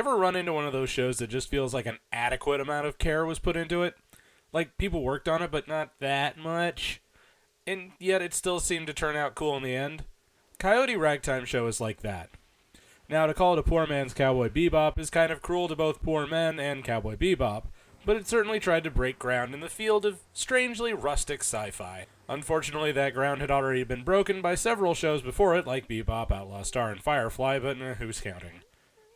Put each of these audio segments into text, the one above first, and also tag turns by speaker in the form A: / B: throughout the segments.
A: ever run into one of those shows that just feels like an adequate amount of care was put into it? Like, people worked on it, but not that much? And yet it still seemed to turn out cool in the end? Coyote Ragtime show is like that. Now, to call it a poor man's Cowboy Bebop is kind of cruel to both poor men and Cowboy Bebop, but it certainly tried to break ground in the field of strangely rustic sci-fi. Unfortunately, that ground had already been broken by several shows before it, like Bebop, Outlaw Star, and Firefly, but who's counting?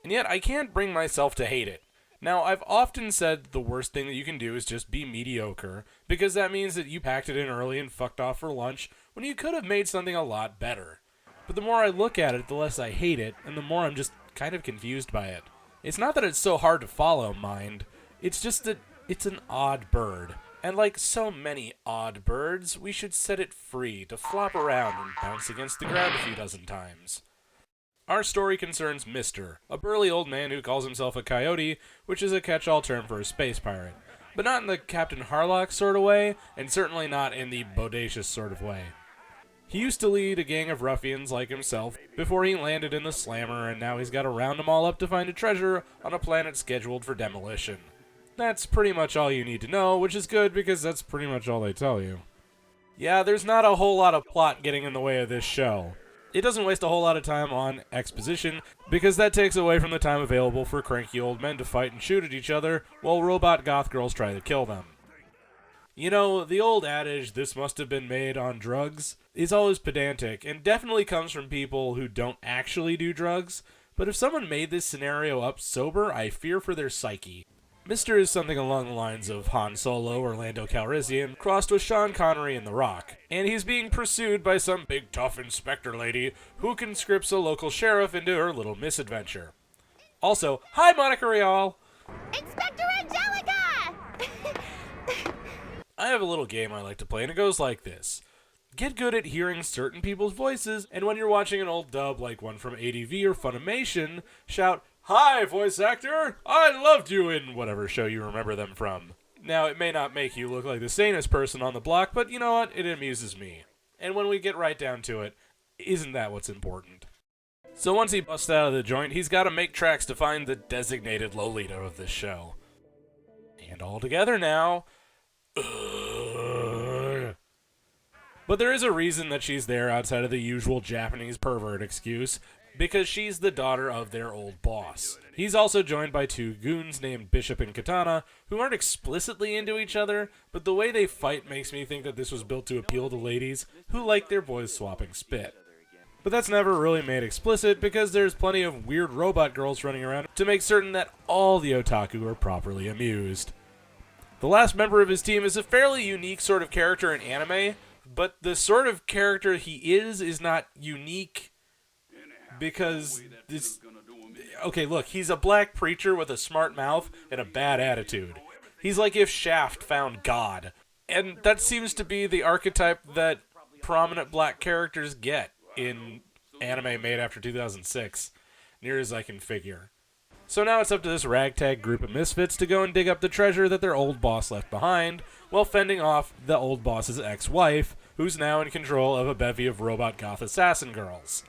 A: And yet, I can't bring myself to hate it. Now, I've often said the worst thing that you can do is just be mediocre, because that means that you packed it in early and fucked off for lunch when you could have made something a lot better. But the more I look at it, the less I hate it, and the more I'm just kind of confused by it. It's not that it's so hard to follow, mind. It's just that it's an odd bird. And like so many odd birds, we should set it free to flop around and bounce against the ground a few dozen times. Our story concerns Mister, a burly old man who calls himself a coyote, which is a catch-all term for a space pirate. But not in the Captain Harlock sort of way, and certainly not in the bodacious sort of way. He used to lead a gang of ruffians like himself before he landed in the Slammer, and now he's got to round them all up to find a treasure on a planet scheduled for demolition. That's pretty much all you need to know, which is good because that's pretty much all they tell you. Yeah, there's not a whole lot of plot getting in the way of this show. It doesn't waste a whole lot of time on exposition, because that takes away from the time available for cranky old men to fight and shoot at each other, while robot goth girls try to kill them. You know, the old adage, "this must have been made on drugs," is always pedantic, and definitely comes from people who don't actually do drugs, but if someone made this scenario up sober, I fear for their psyche. Mister is something along the lines of Han Solo or Lando Calrissian, crossed with Sean Connery in The Rock, and he's being pursued by some big tough inspector lady who conscripts a local sheriff into her little misadventure. Also, hi Monica Rial!
B: Inspector Angelica!
A: I have a little game I like to play, and it goes like this. Get good at hearing certain people's voices, and when you're watching an old dub like one from ADV or Funimation, shout, "Hi, voice actor! I loved you" in whatever show you remember them from. Now, it may not make you look like the sanest person on the block, but you know what? It amuses me. And when we get right down to it, isn't that what's important? So once he busts out of the joint, he's got to make tracks to find the designated Lolita of this show. And all together now. But there is a reason that she's there outside of the usual Japanese pervert excuse, because she's the daughter of their old boss. He's also joined by two goons named Bishop and Katana, who aren't explicitly into each other, but the way they fight makes me think that this was built to appeal to ladies who like their boys swapping spit. But that's never really made explicit, because there's plenty of weird robot girls running around to make certain that all the otaku are properly amused. The last member of his team is a fairly unique sort of character in anime, but the sort of character he is not unique because this... Okay, look, he's a black preacher with a smart mouth and a bad attitude. He's like if Shaft found God. And that seems to be the archetype that prominent black characters get in anime made after 2006, near as I can figure. So now it's up to this ragtag group of misfits to go and dig up the treasure that their old boss left behind, while fending off the old boss's ex-wife, who's now in control of a bevy of robot goth assassin girls.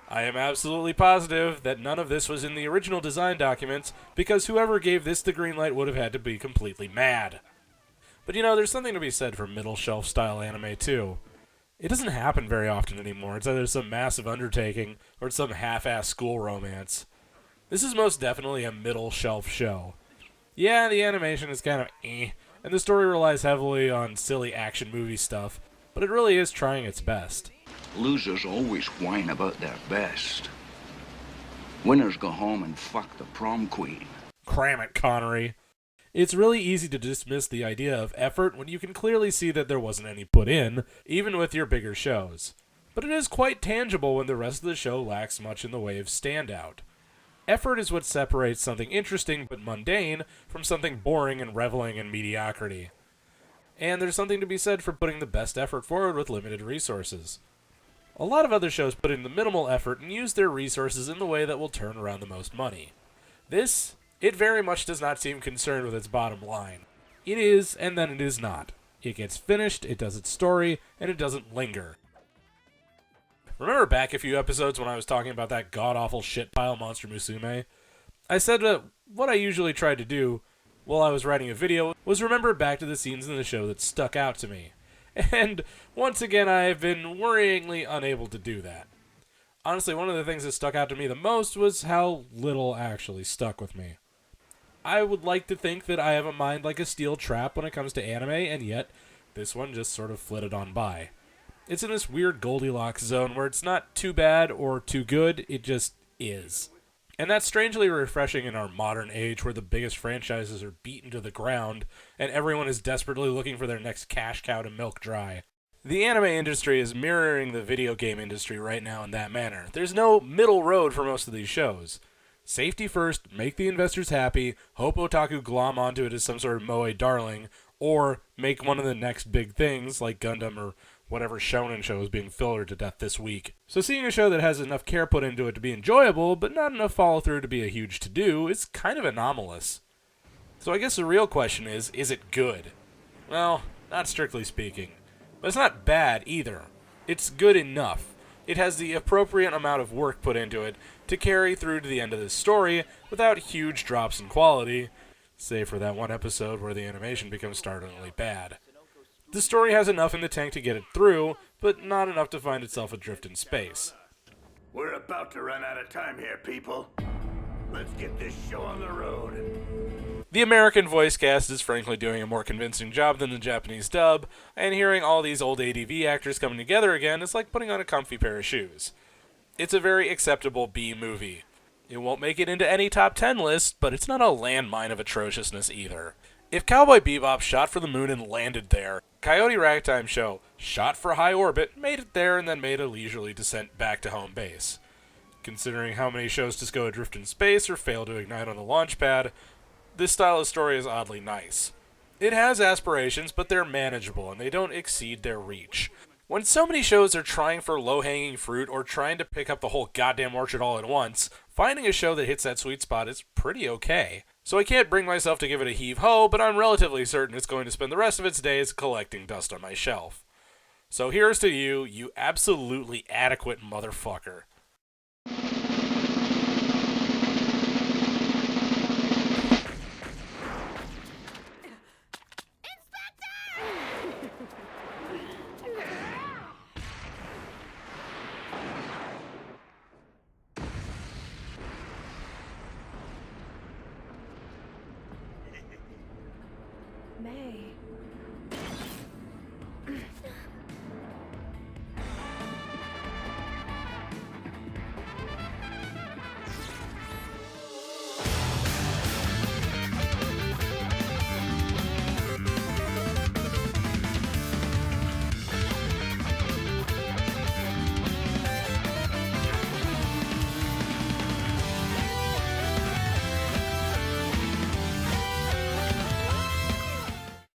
A: I am absolutely positive that none of this was in the original design documents, because whoever gave this the green light would have had to be completely mad. But you know, there's something to be said for middle shelf style anime too. It doesn't happen very often anymore. It's either some massive undertaking, or it's some half-ass school romance. This is most definitely a middle shelf show. Yeah, the animation is kind of and the story relies heavily on silly action movie stuff, but it really is trying its best.
C: Losers always whine about their best. Winners go home and fuck the prom queen.
A: Cram it, Connery. It's really easy to dismiss the idea of effort when you can clearly see that there wasn't any put in, even with your bigger shows. But it is quite tangible when the rest of the show lacks much in the way of standout. Effort is what separates something interesting but mundane from something boring and reveling in mediocrity. And there's something to be said for putting the best effort forward with limited resources. A lot of other shows put in the minimal effort and use their resources in the way that will turn around the most money. This, it very much does not seem concerned with its bottom line. It is, and then it is not. It gets finished, it does its story, and it doesn't linger. Remember back a few episodes when I was talking about that god-awful shit pile Monster Musume? I said that what I usually tried to do while I was writing a video was remember back to the scenes in the show that stuck out to me. And once again, I have been worryingly unable to do that. Honestly, one of the things that stuck out to me the most was how little actually stuck with me. I would like to think that I have a mind like a steel trap when it comes to anime, and yet this one just sort of flitted on by. It's in this weird Goldilocks zone where it's not too bad or too good, it just is. And that's strangely refreshing in our modern age where the biggest franchises are beaten to the ground and everyone is desperately looking for their next cash cow to milk dry. The anime industry is mirroring the video game industry right now in that manner. There's no middle road for most of these shows. Safety first, make the investors happy, hope otaku glom onto it as some sort of moe darling, or make one of the next big things like Gundam or whatever shonen show is being fillered to death this week. So seeing a show that has enough care put into it to be enjoyable, but not enough follow-through to be a huge to-do, is kind of anomalous. So I guess the real question is it good? Well, not strictly speaking. But it's not bad either. It's good enough. It has the appropriate amount of work put into it to carry through to the end of this story without huge drops in quality, save for that one episode where the animation becomes startlingly bad. The story has enough in the tank to get it through, but not enough to find itself adrift in space.
D: We're about to run out of time here, people. Let's get this show on the road.
A: The American voice cast is frankly doing a more convincing job than the Japanese dub, and hearing all these old ADV actors coming together again is like putting on a comfy pair of shoes. It's a very acceptable B movie. It won't make it into any top 10 list, but it's not a landmine of atrociousness either. If Cowboy Bebop shot for the moon and landed there, Coyote Ragtime show shot for high orbit, made it there, and then made a leisurely descent back to home base. Considering how many shows just go adrift in space or fail to ignite on the launch pad, this style of story is oddly nice. It has aspirations, but they're manageable, and they don't exceed their reach. When so many shows are trying for low-hanging fruit or trying to pick up the whole goddamn orchard all at once, finding a show that hits that sweet spot is pretty okay. So I can't bring myself to give it a heave-ho, but I'm relatively certain it's going to spend the rest of its days collecting dust on my shelf. So here's to you, you absolutely adequate motherfucker.
E: May.